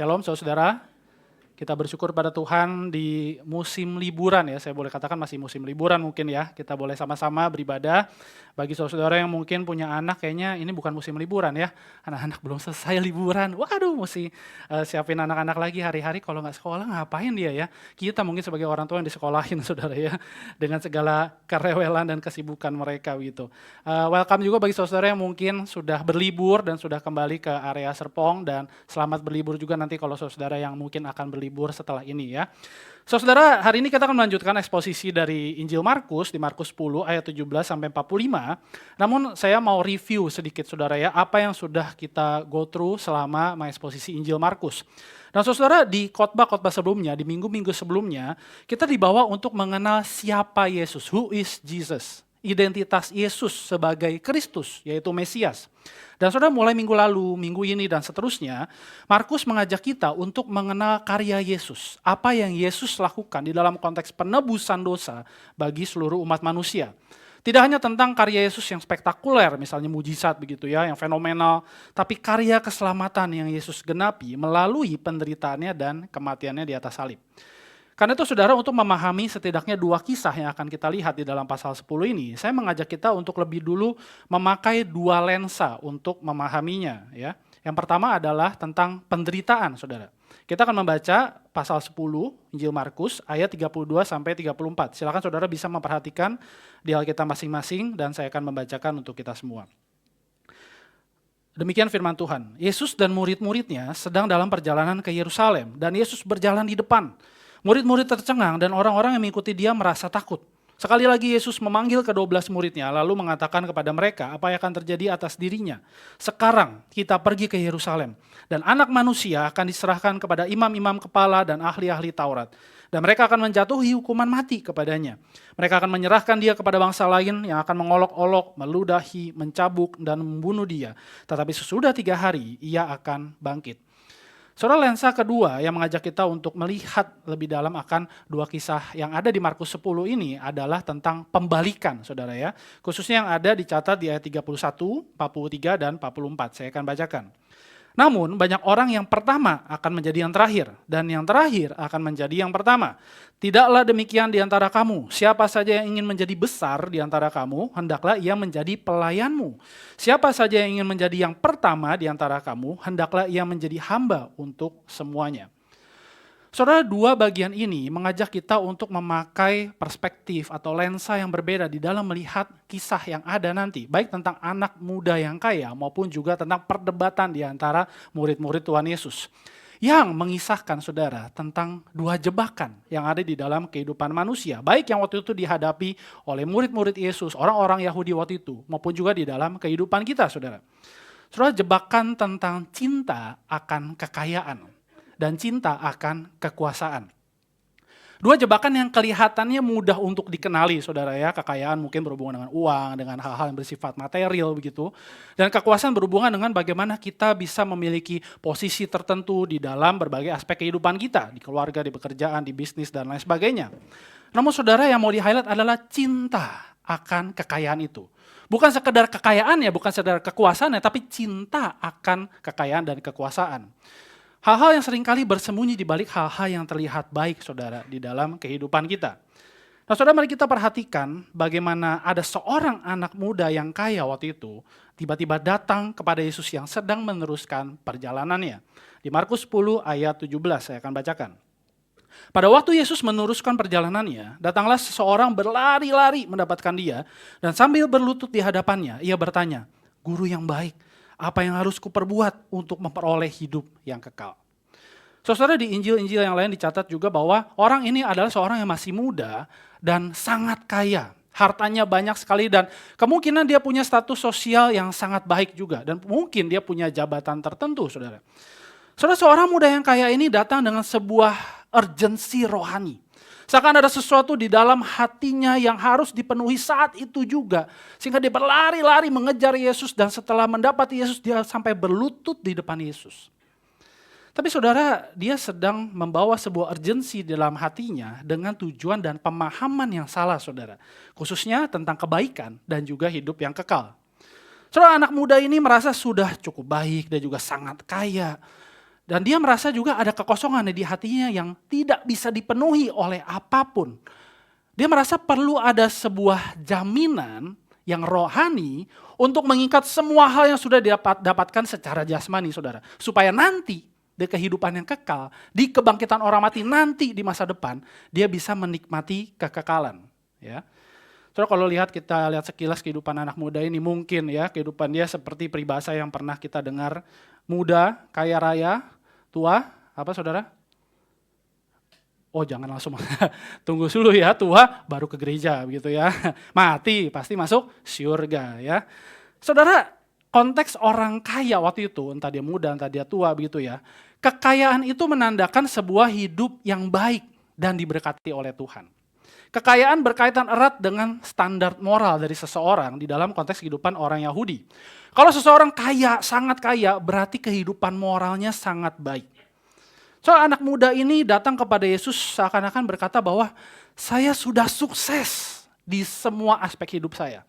Shalom saudara, kita bersyukur pada Tuhan di musim liburan ya, saya boleh katakan masih musim liburan mungkin ya. Kita boleh sama-sama beribadah. Bagi saudara yang mungkin punya anak, kayaknya ini bukan musim liburan ya. Anak-anak belum selesai liburan, waduh mesti siapin anak-anak lagi hari-hari. Kalau nggak sekolah ngapain dia ya. Kita mungkin sebagai orang tua yang disekolahin saudara ya, dengan segala kerewelan dan kesibukan mereka gitu. Welcome juga bagi saudara yang mungkin sudah berlibur dan sudah kembali ke area Serpong, dan selamat berlibur juga nanti kalau saudara yang mungkin akan berlibur setelah ini ya. Saudara, hari ini kita akan melanjutkan eksposisi dari Injil Markus di Markus 10 ayat 17 sampai 45. Namun saya mau review sedikit saudara ya, apa yang sudah kita go through selama mengeksposisi Injil Markus. Dan saudara, di khotbah-khotbah sebelumnya, di minggu-minggu sebelumnya, kita dibawa untuk mengenal siapa Yesus, who is Jesus. Identitas Yesus sebagai Kristus, yaitu Mesias. Dan saudara, mulai minggu lalu, minggu ini, dan seterusnya, Markus mengajak kita untuk mengenal karya Yesus. Apa yang Yesus lakukan di dalam konteks penebusan dosa bagi seluruh umat manusia. Tidak hanya tentang karya Yesus yang spektakuler, misalnya mujizat begitu ya, yang fenomenal, tapi karya keselamatan yang Yesus genapi melalui penderitaannya dan kematiannya di atas salib. Karena itu saudara, untuk memahami setidaknya dua kisah yang akan kita lihat di dalam pasal 10 ini, saya mengajak kita untuk lebih dulu memakai dua lensa untuk memahaminya ya. Yang pertama adalah tentang penderitaan saudara. Kita akan membaca pasal 10 Injil Markus ayat 32 sampai 34. Silakan saudara bisa memperhatikan di Alkitab masing-masing dan saya akan membacakan untuk kita semua. Demikian firman Tuhan. Yesus dan murid-muridnya sedang dalam perjalanan ke Yerusalem dan Yesus berjalan di depan. Murid-murid tercengang dan orang-orang yang mengikuti dia merasa takut. Sekali lagi Yesus memanggil ke-12 muridnya lalu mengatakan kepada mereka apa yang akan terjadi atas dirinya. Sekarang kita pergi ke Yerusalem dan anak manusia akan diserahkan kepada imam-imam kepala dan ahli-ahli Taurat. Dan mereka akan menjatuhi hukuman mati kepadanya. Mereka akan menyerahkan dia kepada bangsa lain yang akan mengolok-olok, meludahi, mencabuk, dan membunuh dia. Tetapi sesudah 3 hari ia akan bangkit. Saudara, lensa kedua yang mengajak kita untuk melihat lebih dalam akan dua kisah yang ada di Markus 10 ini adalah tentang pembalikan saudara ya. Khususnya yang ada dicatat di ayat 31, 43, dan 44. Saya akan bacakan. Namun banyak orang yang pertama akan menjadi yang terakhir dan yang terakhir akan menjadi yang pertama. Tidaklah demikian di antara kamu. Siapa saja yang ingin menjadi besar di antara kamu, hendaklah ia menjadi pelayanmu. Siapa saja yang ingin menjadi yang pertama di antara kamu, hendaklah ia menjadi hamba untuk semuanya. Saudara, dua bagian ini mengajak kita untuk memakai perspektif atau lensa yang berbeda di dalam melihat kisah yang ada nanti. Baik tentang anak muda yang kaya maupun juga tentang perdebatan di antara murid-murid Tuhan Yesus. Yang mengisahkan saudara tentang dua jebakan yang ada di dalam kehidupan manusia. Baik yang waktu itu dihadapi oleh murid-murid Yesus, orang-orang Yahudi waktu itu, maupun juga di dalam kehidupan kita saudara. Saudara, jebakan tentang cinta akan kekayaan dan cinta akan kekuasaan. Dua jebakan yang kelihatannya mudah untuk dikenali saudara ya. Kekayaan mungkin berhubungan dengan uang, dengan hal-hal yang bersifat material begitu. Dan kekuasaan berhubungan dengan bagaimana kita bisa memiliki posisi tertentu di dalam berbagai aspek kehidupan kita. Di keluarga, di pekerjaan, di bisnis, dan lain sebagainya. Namun saudara, yang mau di-highlight adalah cinta akan kekayaan itu. Bukan sekedar kekayaan ya, bukan sekedar kekuasaan ya, tapi cinta akan kekayaan dan kekuasaan. Hal-hal yang seringkali bersembunyi di balik hal-hal yang terlihat baik saudara di dalam kehidupan kita. Nah saudara, mari kita perhatikan bagaimana ada seorang anak muda yang kaya waktu itu tiba-tiba datang kepada Yesus yang sedang meneruskan perjalanannya. Di Markus 10 ayat 17 saya akan bacakan. Pada waktu Yesus meneruskan perjalanannya, datanglah seseorang berlari-lari mendapatkan dia dan sambil berlutut di hadapannya ia bertanya, "Guru yang baik, apa yang harus kuperbuat untuk memperoleh hidup yang kekal?" Saudara, di Injil-Injil yang lain dicatat juga bahwa orang ini adalah seorang yang masih muda dan sangat kaya. Hartanya banyak sekali dan kemungkinan dia punya status sosial yang sangat baik juga. Dan mungkin dia punya jabatan tertentu saudara. Saudara, seorang muda yang kaya ini datang dengan sebuah urgensi rohani. Seakan ada sesuatu di dalam hatinya yang harus dipenuhi saat itu juga. Sehingga dia berlari-lari mengejar Yesus dan setelah mendapat Yesus dia sampai berlutut di depan Yesus. Tapi saudara, dia sedang membawa sebuah urgensi dalam hatinya dengan tujuan dan pemahaman yang salah saudara. Khususnya tentang kebaikan dan juga hidup yang kekal. Saudara, anak muda ini merasa sudah cukup baik dan juga sangat kaya. Dan dia merasa juga ada kekosongan di hatinya yang tidak bisa dipenuhi oleh apapun. Dia merasa perlu ada sebuah jaminan yang rohani untuk mengikat semua hal yang sudah dapatkan secara jasmani, saudara. Supaya nanti di kehidupan yang kekal, di kebangkitan orang mati nanti di masa depan, dia bisa menikmati kekekalan. Ya. Saudara, kalau kita lihat sekilas kehidupan anak muda ini, mungkin ya kehidupan dia seperti peribahasa yang pernah kita dengar, muda, kaya raya, tua, apa saudara? Oh jangan langsung, tunggu dulu ya, tua baru ke gereja begitu ya. Mati pasti masuk surga ya. Saudara, konteks orang kaya waktu itu, entah dia muda, entah dia tua begitu ya. Kekayaan itu menandakan sebuah hidup yang baik dan diberkati oleh Tuhan. Kekayaan berkaitan erat dengan standar moral dari seseorang di dalam konteks kehidupan orang Yahudi. Kalau seseorang kaya, sangat kaya, berarti kehidupan moralnya sangat baik. So anak muda ini datang kepada Yesus seakan-akan berkata bahwa saya sudah sukses di semua aspek hidup saya.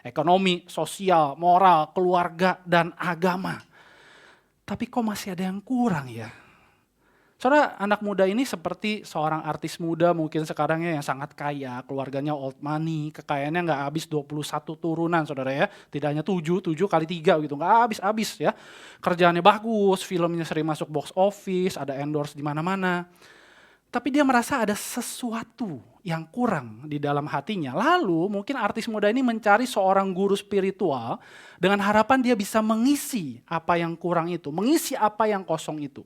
Ekonomi, sosial, moral, keluarga, dan agama. Tapi kok masih ada yang kurang ya? Saudara, anak muda ini seperti seorang artis muda mungkin sekarang ya yang sangat kaya, keluarganya old money, kekayaannya nggak habis 21 turunan saudara ya. Tidak hanya 7 kali 3 gitu, nggak habis-habis ya. Kerjaannya bagus, filmnya sering masuk box office, ada endorse di mana-mana. Tapi dia merasa ada sesuatu yang kurang di dalam hatinya. Lalu mungkin artis muda ini mencari seorang guru spiritual dengan harapan dia bisa mengisi apa yang kurang itu, mengisi apa yang kosong itu.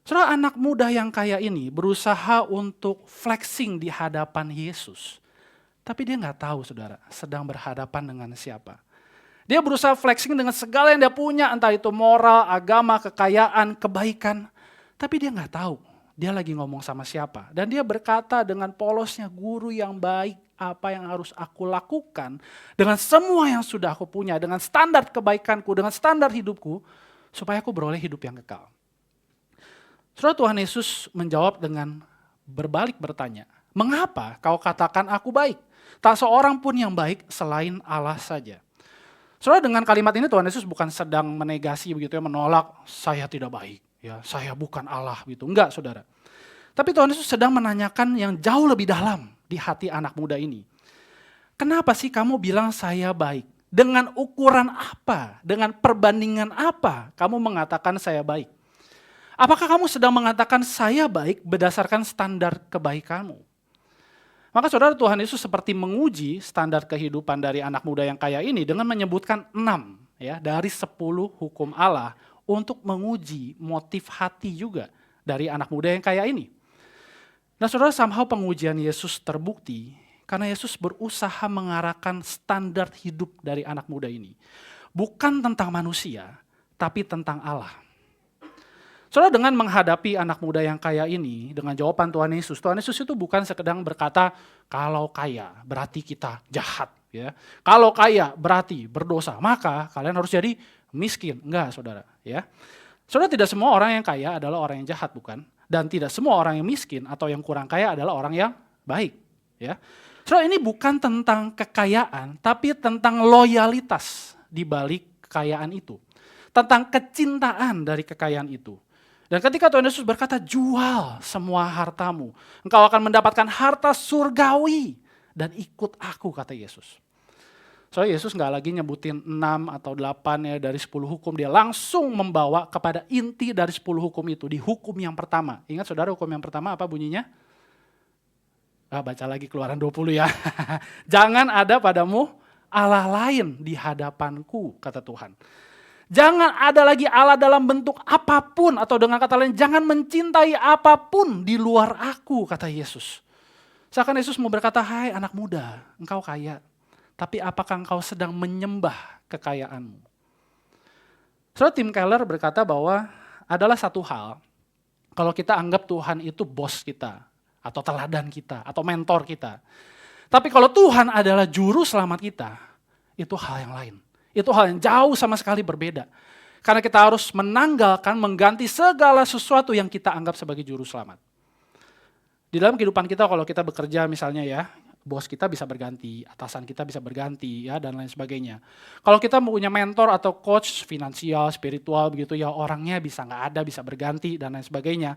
Saudara, anak muda yang kaya ini berusaha untuk flexing di hadapan Yesus. Tapi dia nggak tahu saudara, sedang berhadapan dengan siapa. Dia berusaha flexing dengan segala yang dia punya, entah itu moral, agama, kekayaan, kebaikan. Tapi dia nggak tahu, dia lagi ngomong sama siapa. Dan dia berkata dengan polosnya, guru yang baik, apa yang harus aku lakukan dengan semua yang sudah aku punya, dengan standar kebaikanku, dengan standar hidupku, supaya aku beroleh hidup yang kekal. Saudara, Tuhan Yesus menjawab dengan berbalik bertanya, mengapa kau katakan aku baik? Tak seorang pun yang baik selain Allah saja. Saudara, dengan kalimat ini Tuhan Yesus bukan sedang menegasi begitu ya, menolak saya tidak baik, ya saya bukan Allah gitu. Enggak saudara. Tapi Tuhan Yesus sedang menanyakan yang jauh lebih dalam di hati anak muda ini. Kenapa sih kamu bilang saya baik? Dengan ukuran apa? Dengan perbandingan apa kamu mengatakan saya baik? Apakah kamu sedang mengatakan saya baik berdasarkan standar kebaikanmu? Maka saudara, Tuhan Yesus seperti menguji standar kehidupan dari anak muda yang kaya ini dengan menyebutkan 6 ya, dari 10 hukum Allah untuk menguji motif hati juga dari anak muda yang kaya ini. Nah saudara, somehow pengujian Yesus terbukti karena Yesus berusaha mengarahkan standar hidup dari anak muda ini. Bukan tentang manusia, tapi tentang Allah. Saudara, dengan menghadapi anak muda yang kaya ini, dengan jawaban Tuhan Yesus itu bukan sekedar berkata, kalau kaya berarti kita jahat. Ya. Kalau kaya berarti berdosa, maka kalian harus jadi miskin. Enggak saudara. Ya. Saudara, tidak semua orang yang kaya adalah orang yang jahat, bukan? Dan tidak semua orang yang miskin atau yang kurang kaya adalah orang yang baik. Ya. Saudara, ini bukan tentang kekayaan, tapi tentang loyalitas di balik kekayaan itu. Tentang kecintaan dari kekayaan itu. Dan ketika Tuhan Yesus berkata, jual semua hartamu, engkau akan mendapatkan harta surgawi dan ikut aku, kata Yesus. Soalnya Yesus gak lagi nyebutin 6 atau 8 ya dari 10 hukum, dia langsung membawa kepada inti dari 10 hukum itu, di hukum yang pertama. Ingat saudara, hukum yang pertama apa bunyinya? Baca lagi Keluaran 20 ya. Jangan ada padamu Allah lain di hadapanku, kata Tuhan. Jangan ada lagi Allah dalam bentuk apapun, atau dengan kata lain, jangan mencintai apapun di luar aku, kata Yesus. Seakan Yesus mau berkata, hai anak muda, engkau kaya, tapi apakah engkau sedang menyembah kekayaanmu? Saudara, Tim Keller berkata bahwa adalah satu hal, kalau kita anggap Tuhan itu bos kita, atau teladan kita, atau mentor kita. Tapi kalau Tuhan adalah juru selamat kita, itu hal yang lain. Itu hal yang jauh sama sekali berbeda. Karena kita harus menanggalkan, mengganti segala sesuatu yang kita anggap sebagai juru selamat. Di dalam kehidupan kita, kalau kita bekerja misalnya ya, bos kita bisa berganti, atasan kita bisa berganti, ya, dan lain sebagainya. Kalau kita punya mentor atau coach finansial, spiritual begitu, ya orangnya bisa nggak ada, bisa berganti dan lain sebagainya.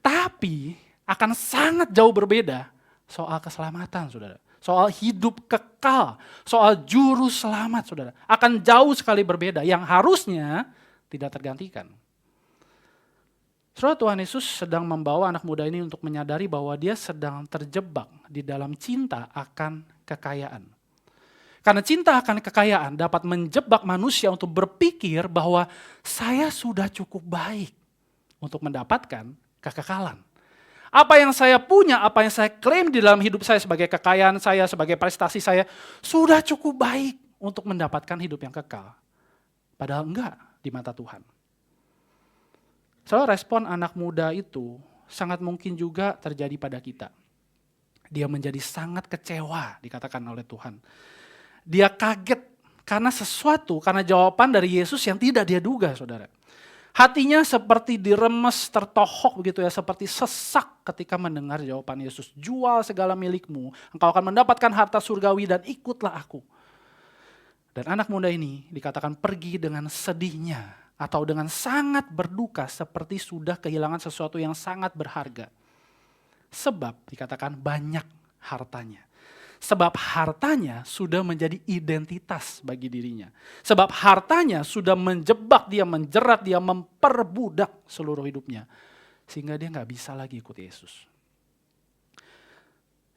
Tapi akan sangat jauh berbeda soal keselamatan, saudara. Soal hidup kekal, soal juru selamat, saudara. Akan jauh sekali berbeda, yang harusnya tidak tergantikan. Saudara, Tuhan Yesus sedang membawa anak muda ini untuk menyadari bahwa dia sedang terjebak di dalam cinta akan kekayaan. Karena cinta akan kekayaan dapat menjebak manusia untuk berpikir bahwa saya sudah cukup baik untuk mendapatkan kekekalan. Apa yang saya punya, apa yang saya klaim di dalam hidup saya sebagai kekayaan saya, sebagai prestasi saya, sudah cukup baik untuk mendapatkan hidup yang kekal. Padahal enggak di mata Tuhan. Soal respon anak muda itu sangat mungkin juga terjadi pada kita. Dia menjadi sangat kecewa, dikatakan oleh Tuhan. Dia kaget karena jawaban dari Yesus yang tidak dia duga, saudara. Hatinya seperti diremes, tertohok begitu ya, seperti sesak ketika mendengar jawaban Yesus. Jual segala milikmu, engkau akan mendapatkan harta surgawi dan ikutlah aku. Dan anak muda ini dikatakan pergi dengan sedihnya, atau dengan sangat berduka seperti sudah kehilangan sesuatu yang sangat berharga. Sebab dikatakan banyak hartanya. Sebab hartanya sudah menjadi identitas bagi dirinya. Sebab hartanya sudah menjebak dia, menjerat dia, memperbudak seluruh hidupnya. Sehingga dia gak bisa lagi ikut Yesus.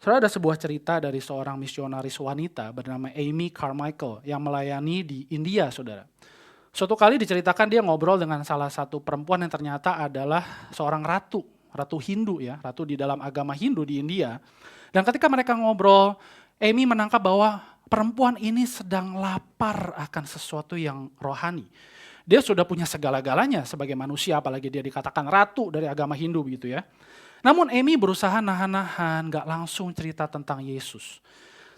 Saudara, ada sebuah cerita dari seorang misionaris wanita bernama Amy Carmichael yang melayani di India, saudara. Suatu kali diceritakan dia ngobrol dengan salah satu perempuan yang ternyata adalah seorang ratu Hindu ya, ratu di dalam agama Hindu di India. Dan ketika mereka ngobrol, Amy menangkap bahwa perempuan ini sedang lapar akan sesuatu yang rohani. Dia sudah punya segala-galanya sebagai manusia, apalagi dia dikatakan ratu dari agama Hindu begitu ya. Namun Amy berusaha nahan-nahan, gak langsung cerita tentang Yesus.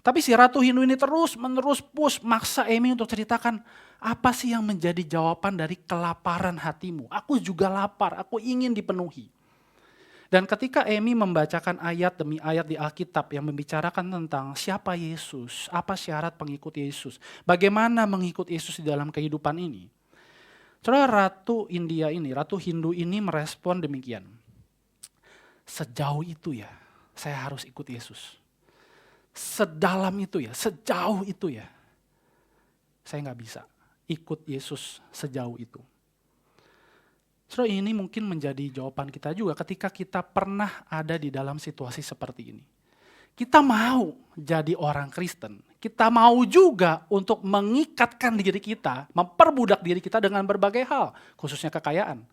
Tapi si Ratu Hindu ini terus-menerus maksa Amy untuk ceritakan apa sih yang menjadi jawaban dari kelaparan hatimu. Aku juga lapar, aku ingin dipenuhi. Dan ketika Amy membacakan ayat demi ayat di Alkitab yang membicarakan tentang siapa Yesus, apa syarat pengikut Yesus, bagaimana mengikut Yesus di dalam kehidupan ini. Saudara, Ratu Hindu ini merespon demikian. Sejauh itu ya, saya harus ikut Yesus. Sedalam itu ya, sejauh itu ya, saya gak bisa ikut Yesus sejauh itu. Saudara, ini mungkin menjadi jawaban kita juga ketika kita pernah ada di dalam situasi seperti ini. Kita mau jadi orang Kristen, kita mau juga untuk mengikatkan diri kita, memperbudak diri kita dengan berbagai hal, khususnya kekayaan.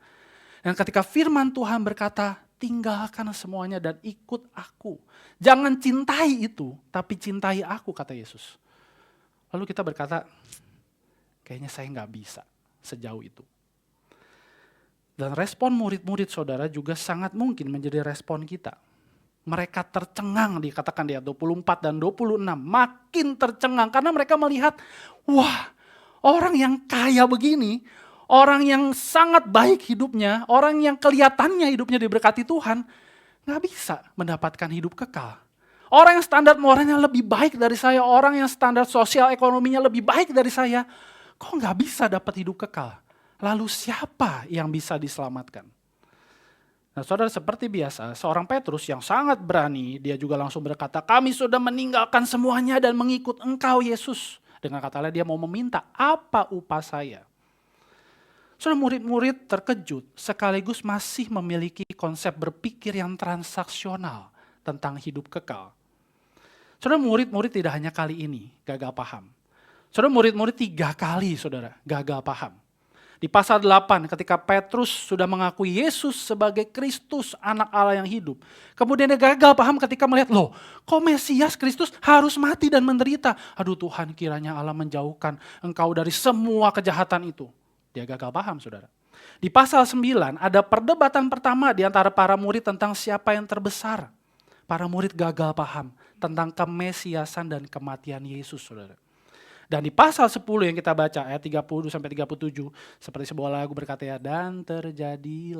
Dan ketika firman Tuhan berkata, tinggalkan semuanya dan ikut aku. Jangan cintai itu, tapi cintai aku, kata Yesus. Lalu kita berkata, kayaknya saya gak bisa sejauh itu. Dan respon murid-murid saudara juga sangat mungkin menjadi respon kita. Mereka tercengang, dikatakan di ayat 24 dan 26, makin tercengang karena mereka melihat, wah, orang yang kaya begini, orang yang sangat baik hidupnya, orang yang kelihatannya hidupnya diberkati Tuhan, gak bisa mendapatkan hidup kekal. Orang yang standar moralnya lebih baik dari saya, orang yang standar sosial ekonominya lebih baik dari saya, kok gak bisa dapat hidup kekal? Lalu siapa yang bisa diselamatkan? Nah, saudara, seperti biasa, seorang Petrus yang sangat berani, dia juga langsung berkata, kami sudah meninggalkan semuanya dan mengikut engkau Yesus. Dengan kata lain dia mau meminta, apa upah saya? Saudara, murid-murid terkejut sekaligus masih memiliki konsep berpikir yang transaksional tentang hidup kekal. Saudara, murid-murid tidak hanya kali ini gagal paham. Saudara, murid-murid 3 kali saudara gagal paham. Di pasal 8 ketika Petrus sudah mengakui Yesus sebagai Kristus anak Allah yang hidup. Kemudian dia gagal paham ketika melihat, loh kok Mesias Kristus harus mati dan menderita. Aduh Tuhan, kiranya Allah menjauhkan engkau dari semua kejahatan itu. Dia gagal paham saudara. Di pasal 9 ada perdebatan pertama di antara para murid tentang siapa yang terbesar. Para murid gagal paham tentang kemesiasan dan kematian Yesus saudara. Dan di pasal 10 yang kita baca ayat 30 sampai 37 seperti sebuah lagu berkata ya, dan terjadi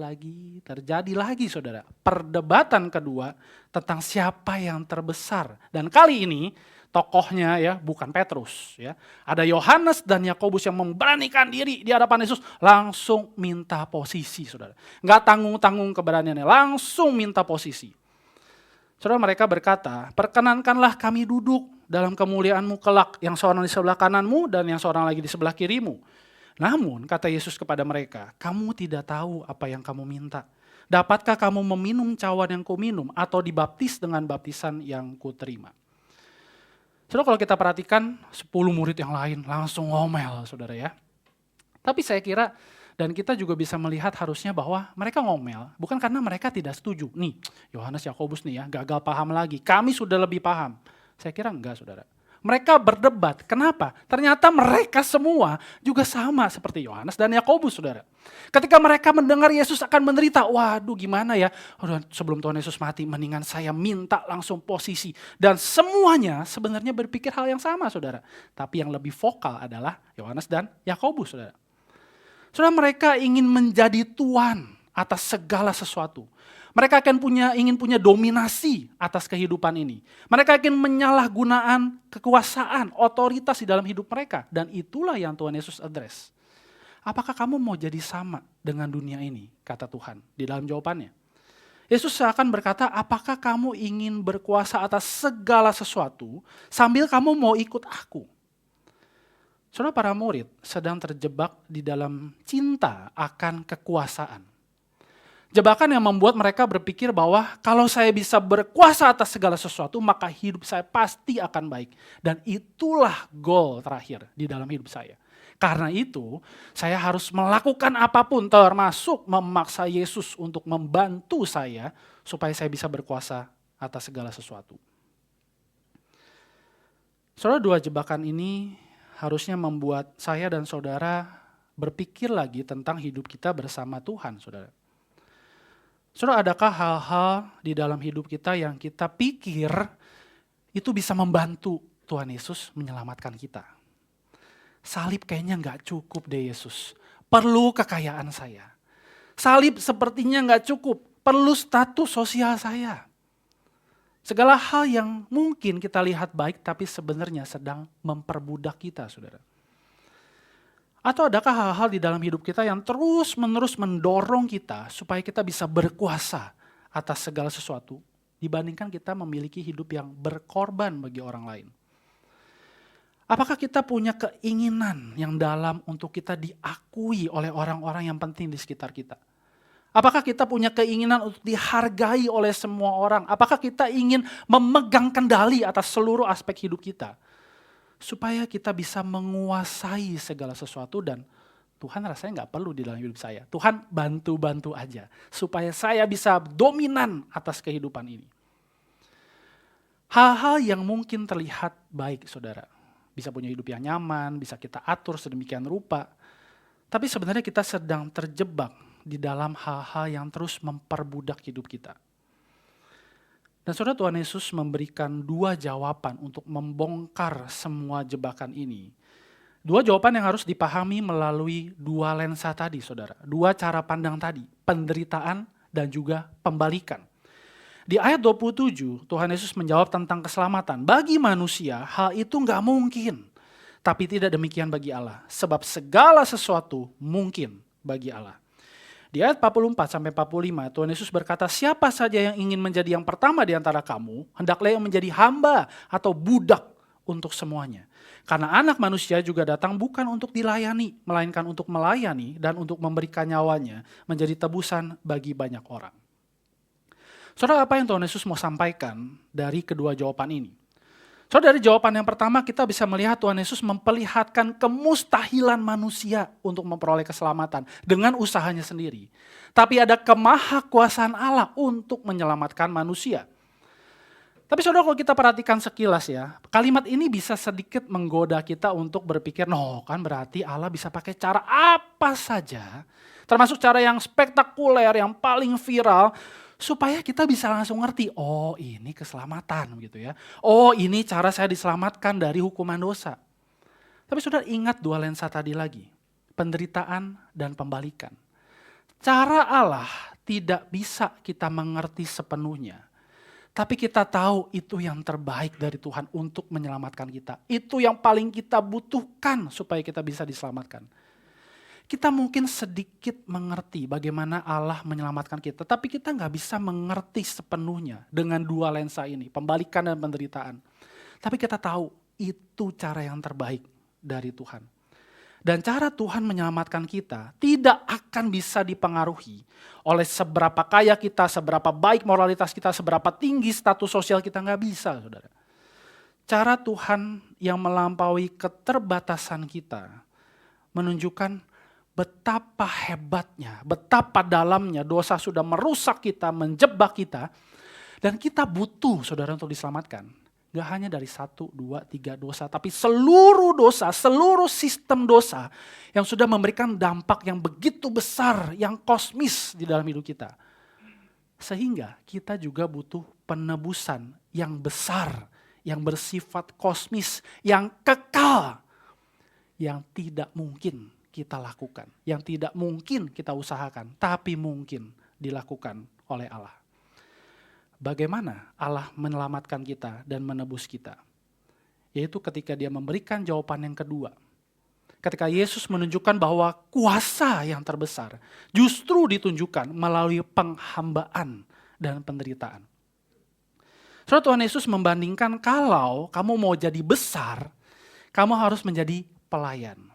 lagi saudara, perdebatan kedua tentang siapa yang terbesar. Dan kali ini tokohnya ya bukan Petrus ya. Ada Yohanes dan Yakobus yang memberanikan diri di hadapan Yesus, langsung minta posisi saudara. Nggak tanggung-tanggung keberaniannya, langsung minta posisi. Saudara, mereka berkata, perkenankanlah kami duduk dalam kemuliaan-Mu kelak, yang seorang di sebelah kananmu dan yang seorang lagi di sebelah kirimu. Namun, kata Yesus kepada mereka, kamu tidak tahu apa yang kamu minta. Dapatkah kamu meminum cawan yang kuminum atau dibaptis dengan baptisan yang kuterima? Saudara, kalau kita perhatikan 10 murid yang lain langsung ngomel saudara ya. Tapi saya kira dan kita juga bisa melihat harusnya bahwa mereka ngomel bukan karena mereka tidak setuju. Nih, Yohanes Yakobus nih ya, gagal paham lagi. Kami sudah lebih paham. Saya kira enggak saudara. Mereka berdebat. Kenapa? Ternyata mereka semua juga sama seperti Yohanes dan Yakobus saudara. Ketika mereka mendengar Yesus akan menderita, waduh gimana ya. Sebelum Tuhan Yesus mati, mendingan saya minta langsung posisi. Dan semuanya sebenarnya berpikir hal yang sama saudara. Tapi yang lebih vokal adalah Yohanes dan Yakobus saudara. Saudara, mereka ingin menjadi tuan atas segala sesuatu. Mereka ingin punya dominasi atas kehidupan ini. Mereka ingin menyalahgunaan kekuasaan, otoritas di dalam hidup mereka. Dan itulah yang Tuhan Yesus address. Apakah kamu mau jadi sama dengan dunia ini? Kata Tuhan di dalam jawabannya. Yesus akan berkata, apakah kamu ingin berkuasa atas segala sesuatu sambil kamu mau ikut aku? Saudara, para murid sedang terjebak di dalam cinta akan kekuasaan. Jebakan yang membuat mereka berpikir bahwa kalau saya bisa berkuasa atas segala sesuatu, maka hidup saya pasti akan baik. Dan itulah goal terakhir di dalam hidup saya. Karena itu, saya harus melakukan apapun, termasuk memaksa Yesus untuk membantu saya, supaya saya bisa berkuasa atas segala sesuatu. Saudara, dua jebakan ini harusnya membuat saya dan saudara berpikir lagi tentang hidup kita bersama Tuhan, saudara. Saudara, adakah hal-hal di dalam hidup kita yang kita pikir itu bisa membantu Tuhan Yesus menyelamatkan kita? Salib kayaknya nggak cukup deh Yesus, perlu kekayaan saya. Salib sepertinya nggak cukup, perlu status sosial saya. Segala hal yang mungkin kita lihat baik tapi sebenarnya sedang memperbudak kita, saudara. Atau adakah hal-hal di dalam hidup kita yang terus-menerus mendorong kita supaya kita bisa berkuasa atas segala sesuatu dibandingkan kita memiliki hidup yang berkorban bagi orang lain? Apakah kita punya keinginan yang dalam untuk kita diakui oleh orang-orang yang penting di sekitar kita? Apakah kita punya keinginan untuk dihargai oleh semua orang? Apakah kita ingin memegang kendali atas seluruh aspek hidup kita? Supaya kita bisa menguasai segala sesuatu dan Tuhan rasanya nggak perlu di dalam hidup saya. Tuhan bantu-bantu aja supaya saya bisa dominan atas kehidupan ini. Hal-hal yang mungkin terlihat baik saudara. Bisa punya hidup yang nyaman, bisa kita atur sedemikian rupa. Tapi sebenarnya kita sedang terjebak di dalam hal-hal yang terus memperbudak hidup kita. Dan saudara, Tuhan Yesus memberikan dua jawaban untuk membongkar semua jebakan ini. Dua jawaban yang harus dipahami melalui dua lensa tadi saudara. Dua cara pandang tadi, penderitaan dan juga pembalikan. Di ayat 27 Tuhan Yesus menjawab tentang keselamatan. Bagi manusia hal itu nggak mungkin. Tapi tidak demikian bagi Allah. Sebab segala sesuatu mungkin bagi Allah. Di ayat 44 sampai 45 Tuhan Yesus berkata, siapa saja yang ingin menjadi yang pertama di antara kamu, hendaklah yang menjadi hamba atau budak untuk semuanya. Karena anak manusia juga datang bukan untuk dilayani, melainkan untuk melayani dan untuk memberikan nyawanya menjadi tebusan bagi banyak orang. Saudara, apa yang Tuhan Yesus mau sampaikan dari kedua jawaban ini? So dari jawaban yang pertama kita bisa melihat Tuhan Yesus memperlihatkan kemustahilan manusia untuk memperoleh keselamatan dengan usahanya sendiri. Tapi ada kemahakuasaan Allah untuk menyelamatkan manusia. Tapi saudara, kalau kita perhatikan sekilas ya, kalimat ini bisa sedikit menggoda kita untuk berpikir, no kan berarti Allah bisa pakai cara apa saja, termasuk cara yang spektakuler, yang paling viral, supaya kita bisa langsung ngerti, oh ini keselamatan gitu ya. Oh ini cara saya diselamatkan dari hukuman dosa. Tapi saudara ingat dua lensa tadi lagi, penderitaan dan pembalikan. Cara Allah tidak bisa kita mengerti sepenuhnya. Tapi kita tahu itu yang terbaik dari Tuhan untuk menyelamatkan kita. Itu yang paling kita butuhkan supaya kita bisa diselamatkan. Kita mungkin sedikit mengerti bagaimana Allah menyelamatkan kita. Tapi kita nggak bisa mengerti sepenuhnya dengan dua lensa ini. Pembalikan dan penderitaan. Tapi kita tahu itu cara yang terbaik dari Tuhan. Dan cara Tuhan menyelamatkan kita tidak akan bisa dipengaruhi oleh seberapa kaya kita, seberapa baik moralitas kita, seberapa tinggi status sosial kita, nggak bisa, saudara. Cara Tuhan yang melampaui keterbatasan kita menunjukkan betapa hebatnya, betapa dalamnya dosa sudah merusak kita, menjebak kita, dan kita butuh, saudara, untuk diselamatkan. Gak hanya dari 1, 2, 3 dosa, tapi seluruh dosa, seluruh sistem dosa yang sudah memberikan dampak yang begitu besar, yang kosmis di dalam hidup kita. Sehingga kita juga butuh penebusan yang besar, yang bersifat kosmis, yang kekal, yang tidak mungkin kita lakukan, yang tidak mungkin kita usahakan, tapi mungkin dilakukan oleh Allah. Bagaimana Allah menyelamatkan kita dan menebus kita? Yaitu ketika dia memberikan jawaban yang kedua. Ketika Yesus menunjukkan bahwa kuasa yang terbesar justru ditunjukkan melalui penghambaan dan penderitaan. Saudara, Tuhan Yesus membandingkan kalau kamu mau jadi besar, kamu harus menjadi pelayan.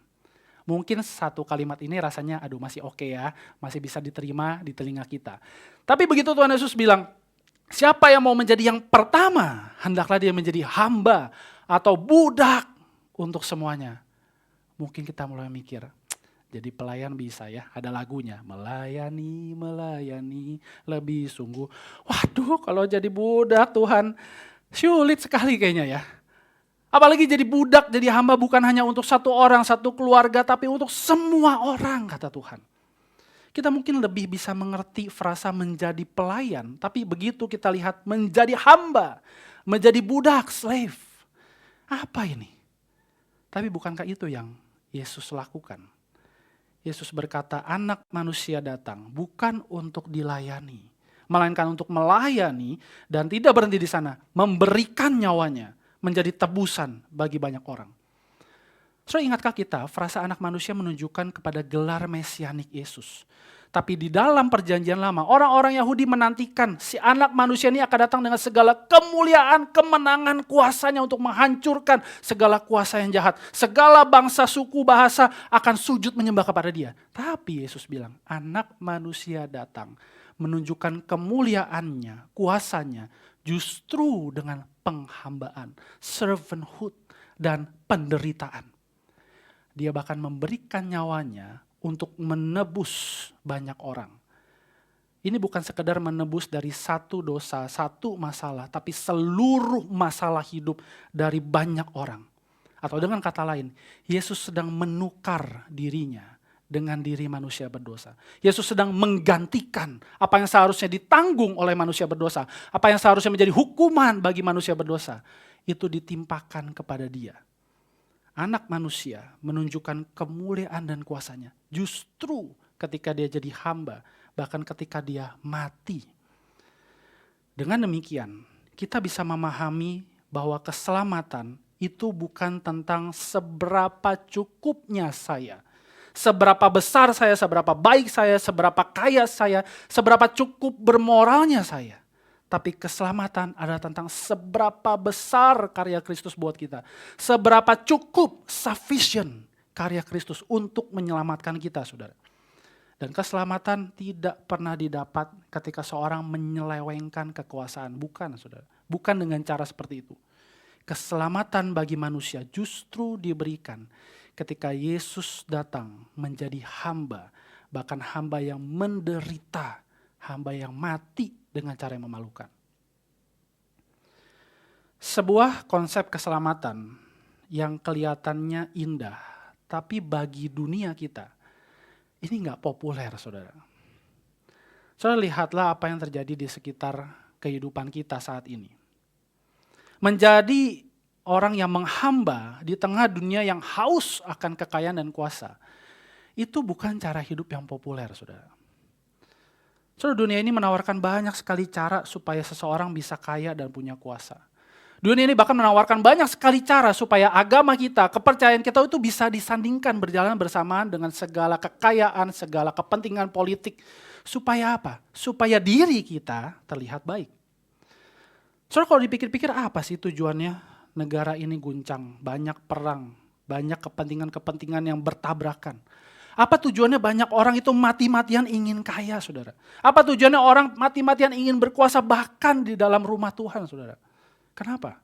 Mungkin satu kalimat ini rasanya masih oke ya, masih bisa diterima di telinga kita. Tapi begitu Tuhan Yesus bilang, siapa yang mau menjadi yang pertama, hendaklah dia menjadi hamba atau budak untuk semuanya. Mungkin kita mulai mikir, jadi pelayan bisa ya, ada lagunya. Melayani, melayani, lebih sungguh. Waduh, kalau jadi budak Tuhan, sulit sekali kayaknya ya. Apalagi jadi budak, jadi hamba bukan hanya untuk satu orang, satu keluarga, tapi untuk semua orang, kata Tuhan. Kita mungkin lebih bisa mengerti frasa menjadi pelayan, tapi begitu kita lihat menjadi hamba, menjadi budak, slave. Apa ini? Tapi bukankah itu yang Yesus lakukan? Yesus berkata, anak manusia datang bukan untuk dilayani, melainkan untuk melayani dan tidak berhenti di sana, memberikan nyawanya menjadi tebusan bagi banyak orang. Saudara, ingatkah kita, frasa anak manusia menunjukkan kepada gelar mesianik Yesus. Tapi di dalam perjanjian lama, orang-orang Yahudi menantikan si anak manusia ini akan datang dengan segala kemuliaan, kemenangan, kuasanya untuk menghancurkan segala kuasa yang jahat. Segala bangsa, suku, bahasa akan sujud menyembah kepada dia. Tapi Yesus bilang, anak manusia datang menunjukkan kemuliaannya, kuasanya, justru dengan penghambaan, servanthood, dan penderitaan. Dia bahkan memberikan nyawanya untuk menebus banyak orang. Ini bukan sekedar menebus dari satu dosa, satu masalah, tapi seluruh masalah hidup dari banyak orang. Atau dengan kata lain, Yesus sedang menukar dirinya dengan diri manusia berdosa. Yesus sedang menggantikan apa yang seharusnya ditanggung oleh manusia berdosa, apa yang seharusnya menjadi hukuman bagi manusia berdosa, itu ditimpakan kepada dia. Anak manusia menunjukkan kemuliaan dan kuasanya justru ketika dia jadi hamba, bahkan ketika dia mati. Dengan demikian, kita bisa memahami bahwa keselamatan itu bukan tentang seberapa cukupnya saya, seberapa besar saya, seberapa baik saya, seberapa kaya saya, seberapa cukup bermoralnya saya. Tapi keselamatan adalah tentang seberapa besar karya Kristus buat kita. Seberapa cukup, sufficient karya Kristus untuk menyelamatkan kita, saudara. Dan keselamatan tidak pernah didapat ketika seorang menyelewengkan kekuasaan. Bukan, saudara. Bukan dengan cara seperti itu. Keselamatan bagi manusia justru diberikan ketika Yesus datang menjadi hamba. Bahkan hamba yang menderita, hamba yang mati dengan cara yang memalukan. Sebuah konsep keselamatan yang kelihatannya indah, tapi bagi dunia kita, ini gak populer, saudara. Saudara, lihatlah apa yang terjadi di sekitar kehidupan kita saat ini. Menjadi orang yang menghamba di tengah dunia yang haus akan kekayaan dan kuasa, itu bukan cara hidup yang populer, saudara. Saudara, dunia ini menawarkan banyak sekali cara supaya seseorang bisa kaya dan punya kuasa. Dunia ini bahkan menawarkan banyak sekali cara supaya agama kita, kepercayaan kita itu bisa disandingkan berjalan bersamaan dengan segala kekayaan, segala kepentingan politik. Supaya apa? Supaya diri kita terlihat baik. Soalnya kalau dipikir-pikir apa sih tujuannya negara ini guncang, banyak perang, banyak kepentingan-kepentingan yang bertabrakan. Apa tujuannya banyak orang itu mati-matian ingin kaya, saudara? Apa tujuannya orang mati-matian ingin berkuasa bahkan di dalam rumah Tuhan, saudara? Kenapa?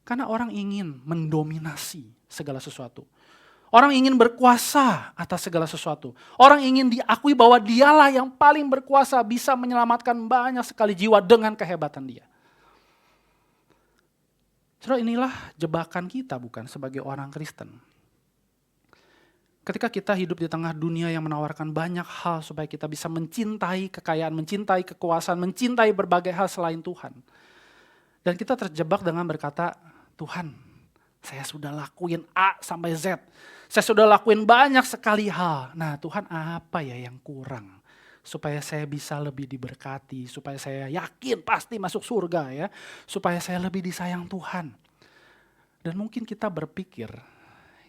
Karena orang ingin mendominasi segala sesuatu. Orang ingin berkuasa atas segala sesuatu. Orang ingin diakui bahwa dialah yang paling berkuasa, bisa menyelamatkan banyak sekali jiwa dengan kehebatan dia. Saudara, inilah jebakan kita bukan sebagai orang Kristen. Ketika kita hidup di tengah dunia yang menawarkan banyak hal supaya kita bisa mencintai kekayaan, mencintai kekuasaan, mencintai berbagai hal selain Tuhan. Dan kita terjebak dengan berkata, Tuhan, saya sudah lakuin A sampai Z. Saya sudah lakuin banyak sekali hal. Nah, Tuhan, apa ya yang kurang? Supaya saya bisa lebih diberkati, supaya saya yakin pasti masuk surga ya. Supaya saya lebih disayang Tuhan. Dan mungkin kita berpikir,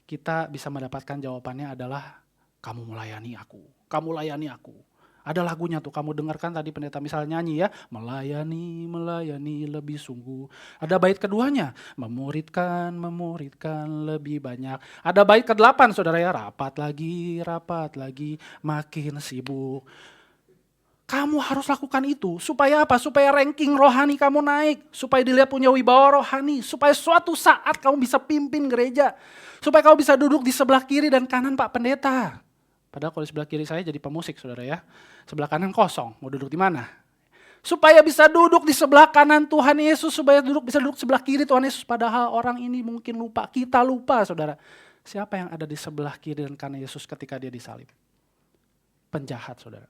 kita bisa mendapatkan jawabannya adalah, kamu melayani aku, kamu layani aku. Ada lagunya tuh, kamu dengarkan tadi pendeta misalnya nyanyi ya. Melayani, melayani lebih sungguh. Ada bait keduanya, memuridkan, memuridkan lebih banyak. Ada bait ke-8 saudara ya, rapat lagi, makin sibuk. Kamu harus lakukan itu, supaya apa? Supaya ranking rohani kamu naik. Supaya dilihat punya wibawa rohani. Supaya suatu saat kamu bisa pimpin gereja. Supaya kamu bisa duduk di sebelah kiri dan kanan Pak Pendeta. Padahal kalau di sebelah kiri saya jadi pemusik saudara ya. Sebelah kanan kosong, mau duduk di mana? Supaya bisa duduk di sebelah kanan Tuhan Yesus, supaya bisa duduk sebelah kiri Tuhan Yesus. Padahal orang ini mungkin lupa, kita lupa saudara. Siapa yang ada di sebelah kiri dan kanan Yesus ketika dia disalib? Penjahat saudara.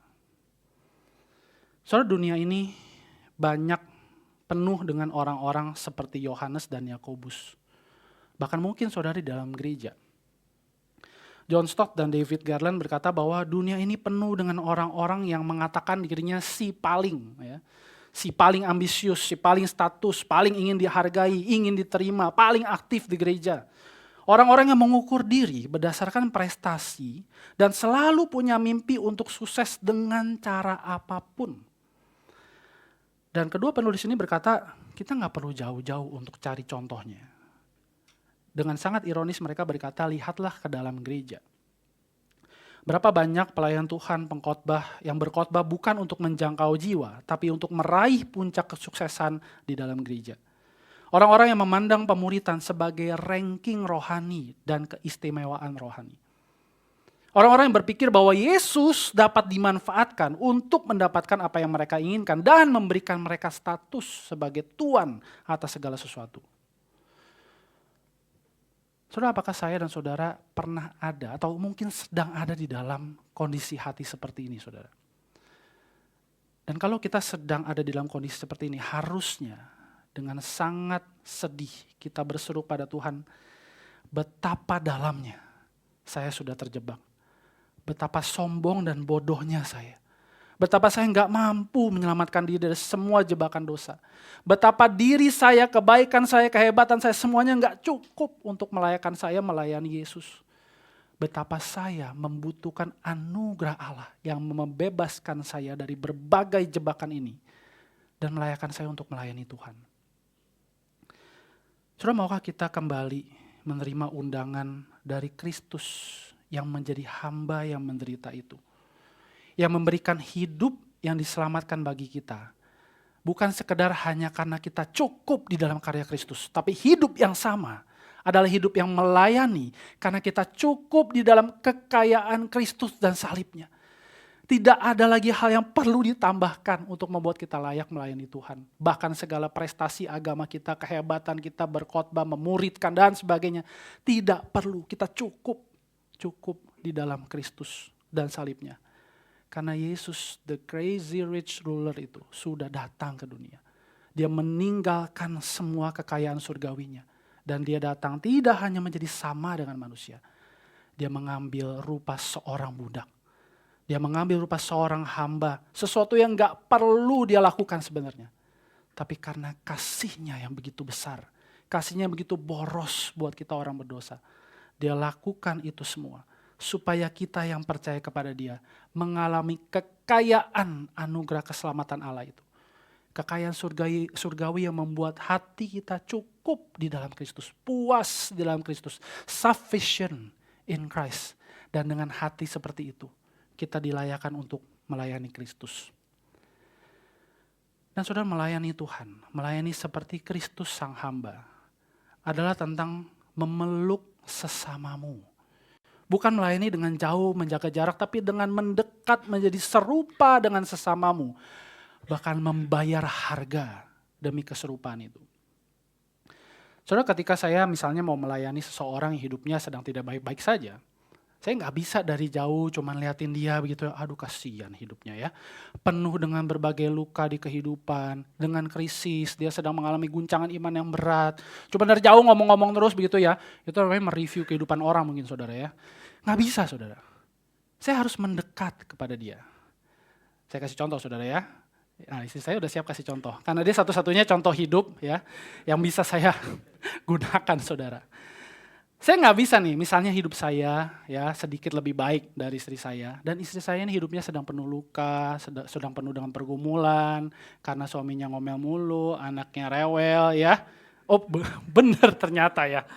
Saudara, dunia ini banyak penuh dengan orang-orang seperti Yohanes dan Yakobus. Bahkan mungkin saudara di dalam gereja. John Stott dan David Garland berkata bahwa dunia ini penuh dengan orang-orang yang mengatakan dirinya si paling, ya. Si paling ambisius, si paling status, paling ingin dihargai, ingin diterima, paling aktif di gereja. Orang-orang yang mengukur diri berdasarkan prestasi dan selalu punya mimpi untuk sukses dengan cara apapun. Dan kedua penulis ini berkata, kita nggak perlu jauh-jauh untuk cari contohnya. Dengan sangat ironis mereka berkata, lihatlah ke dalam gereja. Berapa banyak pelayan Tuhan, pengkhotbah yang berkhotbah bukan untuk menjangkau jiwa, tapi untuk meraih puncak kesuksesan di dalam gereja. Orang-orang yang memandang pemuritan sebagai ranking rohani dan keistimewaan rohani. Orang-orang yang berpikir bahwa Yesus dapat dimanfaatkan untuk mendapatkan apa yang mereka inginkan dan memberikan mereka status sebagai Tuan atas segala sesuatu. Saudara, apakah saya dan saudara pernah ada atau mungkin sedang ada di dalam kondisi hati seperti ini, saudara? Dan kalau kita sedang ada di dalam kondisi seperti ini, harusnya dengan sangat sedih kita berseru pada Tuhan, betapa dalamnya saya sudah terjebak. Betapa sombong dan bodohnya saya. Betapa saya nggak mampu menyelamatkan diri dari semua jebakan dosa. Betapa diri saya, kebaikan saya, kehebatan saya, semuanya nggak cukup untuk melayakan saya melayani Yesus. Betapa saya membutuhkan anugerah Allah yang membebaskan saya dari berbagai jebakan ini. Dan melayakan saya untuk melayani Tuhan. Saudara, maukah kita kembali menerima undangan dari Kristus yang menjadi hamba yang menderita itu? Yang memberikan hidup yang diselamatkan bagi kita. Bukan sekedar hanya karena kita cukup di dalam karya Kristus. Tapi hidup yang sama adalah hidup yang melayani karena kita cukup di dalam kekayaan Kristus dan salibnya. Tidak ada lagi hal yang perlu ditambahkan untuk membuat kita layak melayani Tuhan. Bahkan segala prestasi agama kita, kehebatan kita, berkhotbah, memuridkan dan sebagainya. Tidak perlu, kita cukup di dalam Kristus dan salibnya. Karena Yesus, the crazy rich ruler itu sudah datang ke dunia. Dia meninggalkan semua kekayaan surgawinya. Dan dia datang tidak hanya menjadi sama dengan manusia. Dia mengambil rupa seorang budak. Dia mengambil rupa seorang hamba. Sesuatu yang gak perlu dia lakukan sebenarnya. Tapi karena kasihnya yang begitu besar. Kasihnya yang begitu boros buat kita orang berdosa. Dia lakukan itu semua. Supaya kita yang percaya kepada dia mengalami kekayaan anugerah keselamatan Allah itu. Kekayaan surgawi yang membuat hati kita cukup di dalam Kristus. Puas di dalam Kristus. Sufficient in Christ. Dan dengan hati seperti itu, kita dilayakan untuk melayani Kristus. Dan saudara, melayani Tuhan, melayani seperti Kristus sang hamba, adalah tentang memeluk sesamamu. Bukan melayani dengan jauh menjaga jarak, tapi dengan mendekat menjadi serupa dengan sesamamu. Bahkan membayar harga demi keserupaan itu. Saudara, ketika saya misalnya mau melayani seseorang yang hidupnya sedang tidak baik-baik saja, saya nggak bisa dari jauh cuman liatin dia begitu, aduh kasihan hidupnya ya. Penuh dengan berbagai luka di kehidupan, dengan krisis, dia sedang mengalami guncangan iman yang berat. Cuma dari jauh ngomong-ngomong terus begitu ya, itu namanya mereview kehidupan orang mungkin saudara ya. Nggak bisa saudara. Saya harus mendekat kepada dia. Saya kasih contoh saudara ya. Nah, istri saya udah siap kasih contoh. Karena dia satu-satunya contoh hidup ya yang bisa saya gunakan saudara. Saya nggak bisa nih, misalnya hidup saya ya sedikit lebih baik dari istri saya. Dan istri saya ini hidupnya sedang penuh luka, sedang penuh dengan pergumulan. Karena suaminya ngomel mulu, anaknya rewel ya. Oh bener ternyata ya.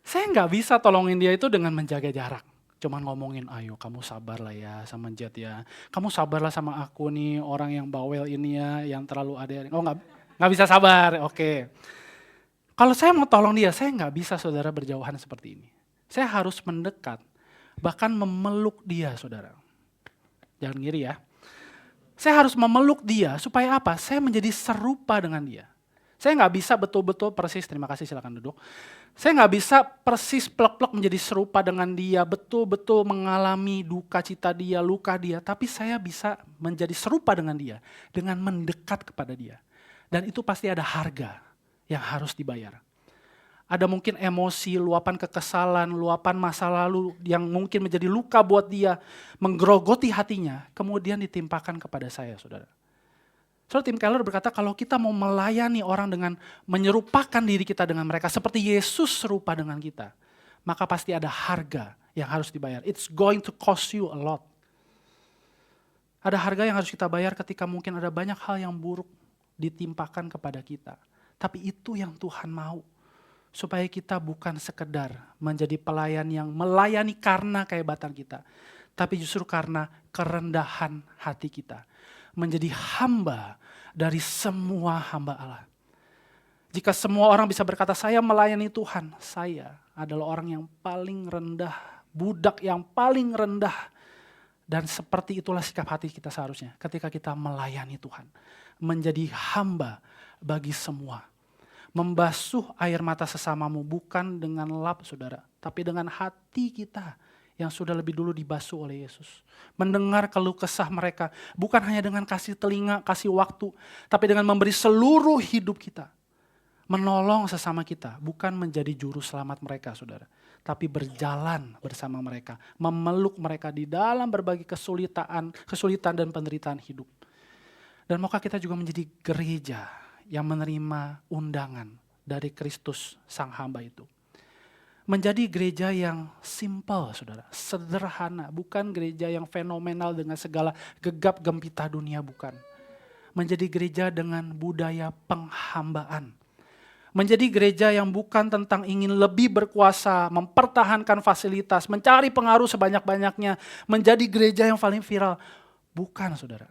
Saya nggak bisa tolongin dia itu dengan menjaga jarak. Cuman ngomongin, ayo kamu sabarlah ya sama Jet ya. Kamu sabarlah sama aku nih, orang yang bawel ini ya, yang terlalu ada. Oh nggak bisa sabar, oke. Kalau saya mau tolong dia, saya nggak bisa saudara berjauhan seperti ini. Saya harus mendekat, bahkan memeluk dia saudara. Jangan ngiri ya. Saya harus memeluk dia supaya apa? Saya menjadi serupa dengan dia. Saya nggak bisa betul-betul persis, terima kasih silakan duduk. Saya nggak bisa persis plek-plek menjadi serupa dengan dia, betul-betul mengalami duka cita dia, luka dia. Tapi saya bisa menjadi serupa dengan dia, dengan mendekat kepada dia. Dan itu pasti ada harga yang harus dibayar. Ada mungkin emosi, luapan kekesalan, luapan masa lalu yang mungkin menjadi luka buat dia, menggerogoti hatinya, kemudian ditimpakan kepada saya, saudara. Saudara, Tim Keller berkata kalau kita mau melayani orang dengan menyerupakan diri kita dengan mereka seperti Yesus serupa dengan kita, maka pasti ada harga yang harus dibayar. It's going to cost you a lot. Ada harga yang harus kita bayar ketika mungkin ada banyak hal yang buruk ditimpakan kepada kita. Tapi itu yang Tuhan mau. Supaya kita bukan sekedar menjadi pelayan yang melayani karena kehebatan kita. Tapi justru karena kerendahan hati kita. Menjadi hamba dari semua hamba Allah. Jika semua orang bisa berkata, saya melayani Tuhan. Saya adalah orang yang paling rendah. Budak yang paling rendah. Dan seperti itulah sikap hati kita seharusnya. Ketika kita melayani Tuhan. Menjadi hamba bagi semua. Membasuh air mata sesamamu bukan dengan lap saudara. Tapi dengan hati kita yang sudah lebih dulu dibasuh oleh Yesus. Mendengar keluh kesah mereka. Bukan hanya dengan kasih telinga, kasih waktu. Tapi dengan memberi seluruh hidup kita. Menolong sesama kita. Bukan menjadi juru selamat mereka saudara. Tapi berjalan bersama mereka. Memeluk mereka di dalam berbagai kesulitan dan penderitaan hidup. Dan maukah kita juga menjadi gereja yang menerima undangan dari Kristus sang hamba itu. Menjadi gereja yang simple saudara, sederhana, bukan gereja yang fenomenal dengan segala gegap gempita dunia, bukan. Menjadi gereja dengan budaya penghambaan. Menjadi gereja yang bukan tentang ingin lebih berkuasa, mempertahankan fasilitas, mencari pengaruh sebanyak-banyaknya, menjadi gereja yang paling viral. Bukan saudara,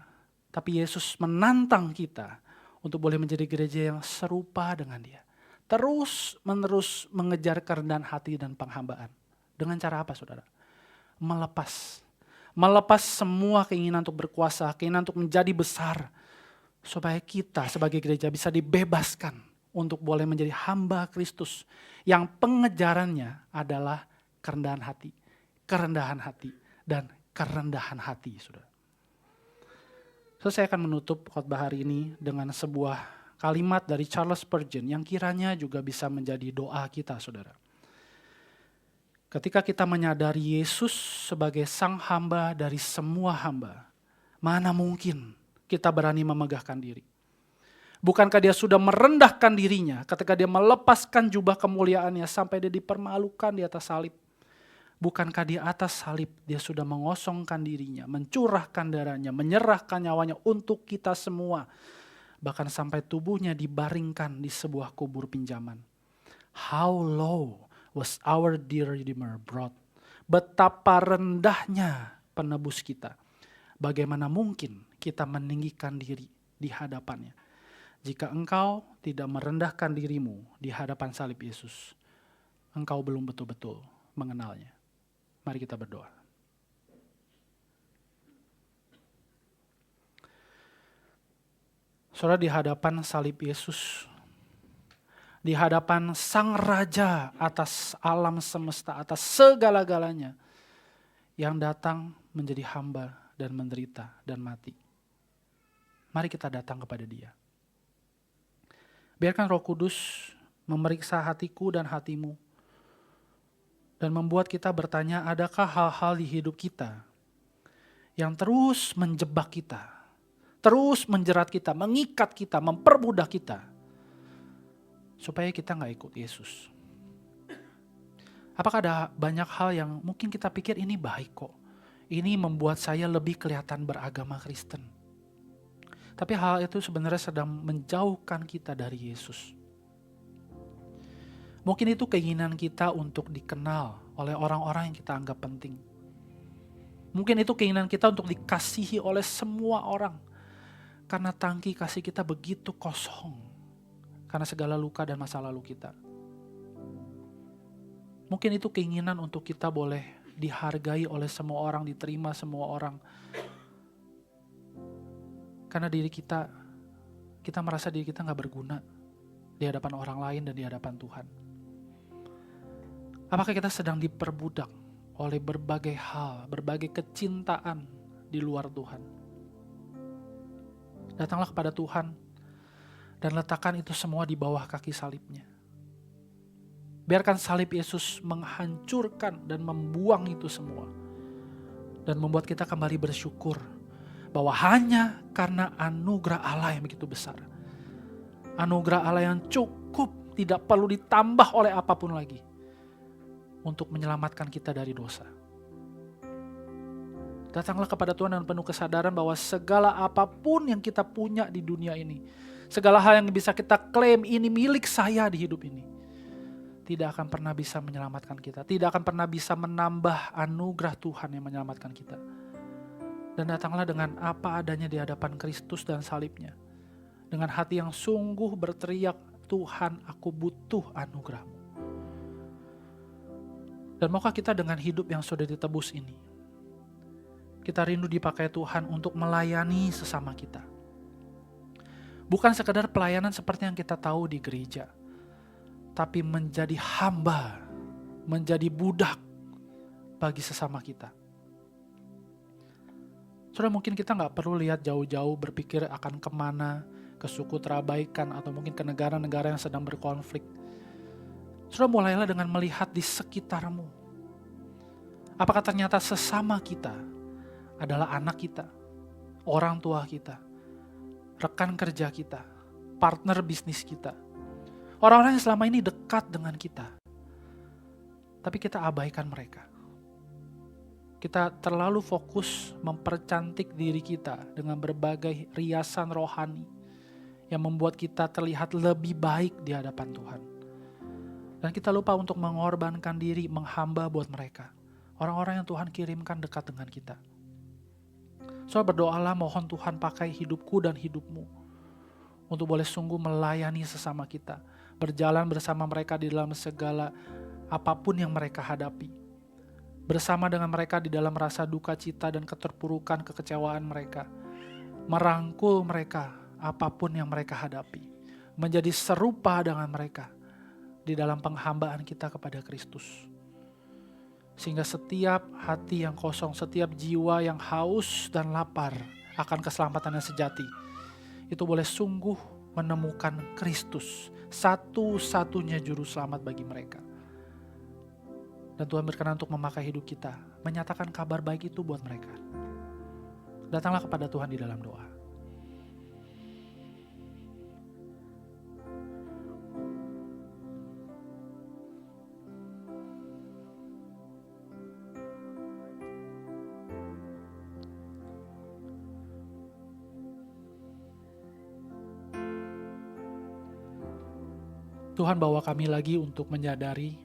tapi Yesus menantang kita untuk boleh menjadi gereja yang serupa dengan dia. Terus menerus mengejar kerendahan hati dan penghambaan. Dengan cara apa saudara? Melepas. Melepas semua keinginan untuk berkuasa, keinginan untuk menjadi besar. Supaya kita sebagai gereja bisa dibebaskan untuk boleh menjadi hamba Kristus. Yang pengejarannya adalah kerendahan hati. Kerendahan hati dan kerendahan hati saudara. So, saya akan menutup khotbah hari ini dengan sebuah kalimat dari Charles Spurgeon yang kiranya juga bisa menjadi doa kita, saudara. Ketika kita menyadari Yesus sebagai sang hamba dari semua hamba, mana mungkin kita berani memegahkan diri? Bukankah dia sudah merendahkan dirinya ketika dia melepaskan jubah kemuliaannya sampai dia dipermalukan di atas salib? Bukankah di atas salib dia sudah mengosongkan dirinya, mencurahkan darahnya, menyerahkan nyawanya untuk kita semua. Bahkan sampai tubuhnya dibaringkan di sebuah kubur pinjaman. How low was our dear Redeemer brought? Betapa rendahnya penebus kita. Bagaimana mungkin kita meninggikan diri di hadapannya? Jika engkau tidak merendahkan dirimu di hadapan salib Yesus, engkau belum betul-betul mengenalnya. Mari kita berdoa. Saudara, di hadapan salib Yesus, di hadapan Sang Raja atas alam semesta, atas segala-galanya, yang datang menjadi hamba dan menderita dan mati. Mari kita datang kepada Dia. Biarkan Roh Kudus memeriksa hatiku dan hatimu, dan membuat kita bertanya, adakah hal-hal di hidup kita yang terus menjebak kita, terus menjerat kita, mengikat kita, memperbudak kita, supaya kita gak ikut Yesus. Apakah ada banyak hal yang mungkin kita pikir ini baik kok, ini membuat saya lebih kelihatan beragama Kristen. Tapi hal itu sebenarnya sedang menjauhkan kita dari Yesus. Mungkin itu keinginan kita untuk dikenal oleh orang-orang yang kita anggap penting. Mungkin itu keinginan kita untuk dikasihi oleh semua orang. Karena tangki kasih kita begitu kosong. Karena segala luka dan masa lalu kita. Mungkin itu keinginan untuk kita boleh dihargai oleh semua orang, diterima semua orang. Karena kita merasa diri kita gak berguna di hadapan orang lain dan di hadapan Tuhan. Apakah kita sedang diperbudak oleh berbagai hal, berbagai kecintaan di luar Tuhan? Datanglah kepada Tuhan dan letakkan itu semua di bawah kaki salibnya. Biarkan salib Yesus menghancurkan dan membuang itu semua. Dan membuat kita kembali bersyukur bahwa hanya karena anugerah Allah yang begitu besar. Anugerah Allah yang cukup, tidak perlu ditambah oleh apapun lagi. Untuk menyelamatkan kita dari dosa. Datanglah kepada Tuhan dengan penuh kesadaran bahwa segala apapun yang kita punya di dunia ini, segala hal yang bisa kita klaim ini milik saya di hidup ini, tidak akan pernah bisa menyelamatkan kita, tidak akan pernah bisa menambah anugerah Tuhan yang menyelamatkan kita. Dan datanglah dengan apa adanya di hadapan Kristus dan salibnya, dengan hati yang sungguh berteriak, Tuhan, aku butuh anugerah-Mu. Dan maukah kita dengan hidup yang sudah ditebus ini, kita rindu dipakai Tuhan untuk melayani sesama kita. Bukan sekadar pelayanan seperti yang kita tahu di gereja, tapi menjadi hamba, menjadi budak bagi sesama kita. Saudara, mungkin kita gak perlu lihat jauh-jauh berpikir akan kemana, ke suku terabaikan, atau mungkin ke negara-negara yang sedang berkonflik. Saudara, mulailah dengan melihat di sekitarmu. Apakah ternyata sesama kita adalah anak kita, orang tua kita, rekan kerja kita, partner bisnis kita. Orang-orang yang selama ini dekat dengan kita. Tapi kita abaikan mereka. Kita terlalu fokus mempercantik diri kita dengan berbagai riasan rohani yang membuat kita terlihat lebih baik di hadapan Tuhan. Dan kita lupa untuk mengorbankan diri, menghamba buat mereka. Orang-orang yang Tuhan kirimkan dekat dengan kita. So berdoalah, mohon Tuhan pakai hidupku dan hidupmu untuk boleh sungguh melayani sesama kita. Berjalan bersama mereka di dalam segala apapun yang mereka hadapi. Bersama dengan mereka di dalam rasa duka cita dan keterpurukan kekecewaan mereka. Merangkul mereka apapun yang mereka hadapi. Menjadi serupa dengan mereka di dalam penghambaan kita kepada Kristus. Sehingga setiap hati yang kosong, setiap jiwa yang haus dan lapar akan keselamatan yang sejati, itu boleh sungguh menemukan Kristus, satu-satunya juru selamat bagi mereka. Dan Tuhan berkenan untuk memakai hidup kita, menyatakan kabar baik itu buat mereka. Datanglah kepada Tuhan di dalam doa. Tuhan bawa kami lagi untuk menyadari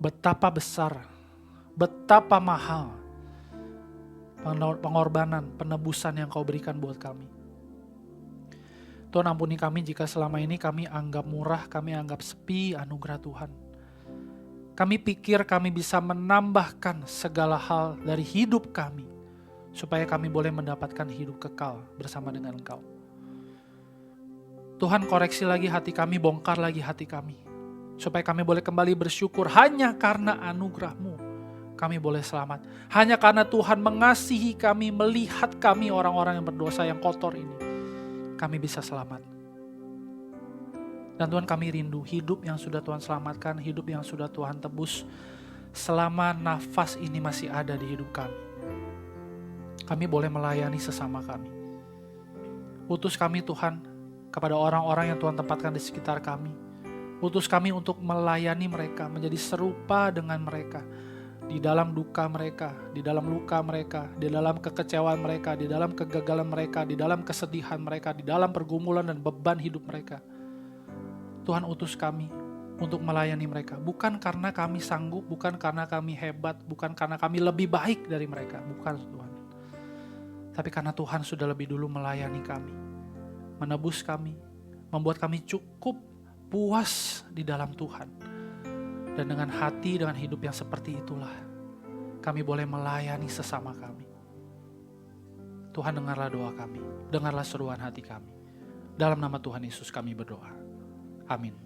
betapa besar, betapa mahal pengorbanan, penebusan yang Kau berikan buat kami. Tuhan ampuni kami jika selama ini kami anggap murah, kami anggap sepi anugerah Tuhan. Kami pikir kami bisa menambahkan segala hal dari hidup kami, supaya kami boleh mendapatkan hidup kekal bersama dengan Engkau. Tuhan koreksi lagi hati kami, bongkar lagi hati kami. Supaya kami boleh kembali bersyukur hanya karena anugerah-Mu. Kami boleh selamat. Hanya karena Tuhan mengasihi kami, melihat kami orang-orang yang berdosa yang kotor ini. Kami bisa selamat. Dan Tuhan kami rindu hidup yang sudah Tuhan selamatkan, hidup yang sudah Tuhan tebus. Selama nafas ini masih ada di hidup kami. Kami boleh melayani sesama kami. Utus kami Tuhan kepada orang-orang yang Tuhan tempatkan di sekitar kami. Utus kami untuk melayani mereka, menjadi serupa dengan mereka. Di dalam duka mereka, di dalam luka mereka, di dalam kekecewaan mereka, di dalam kegagalan mereka, di dalam kesedihan mereka, di dalam pergumulan dan beban hidup mereka. Tuhan utus kami untuk melayani mereka. Bukan karena kami sanggup, bukan karena kami hebat, bukan karena kami lebih baik dari mereka. Bukan Tuhan. Tapi karena Tuhan sudah lebih dulu melayani kami. Menebus kami, membuat kami cukup puas di dalam Tuhan. Dan dengan hati, dengan hidup yang seperti itulah, kami boleh melayani sesama kami. Tuhan dengarlah doa kami, dengarlah seruan hati kami. Dalam nama Tuhan Yesus kami berdoa. Amin.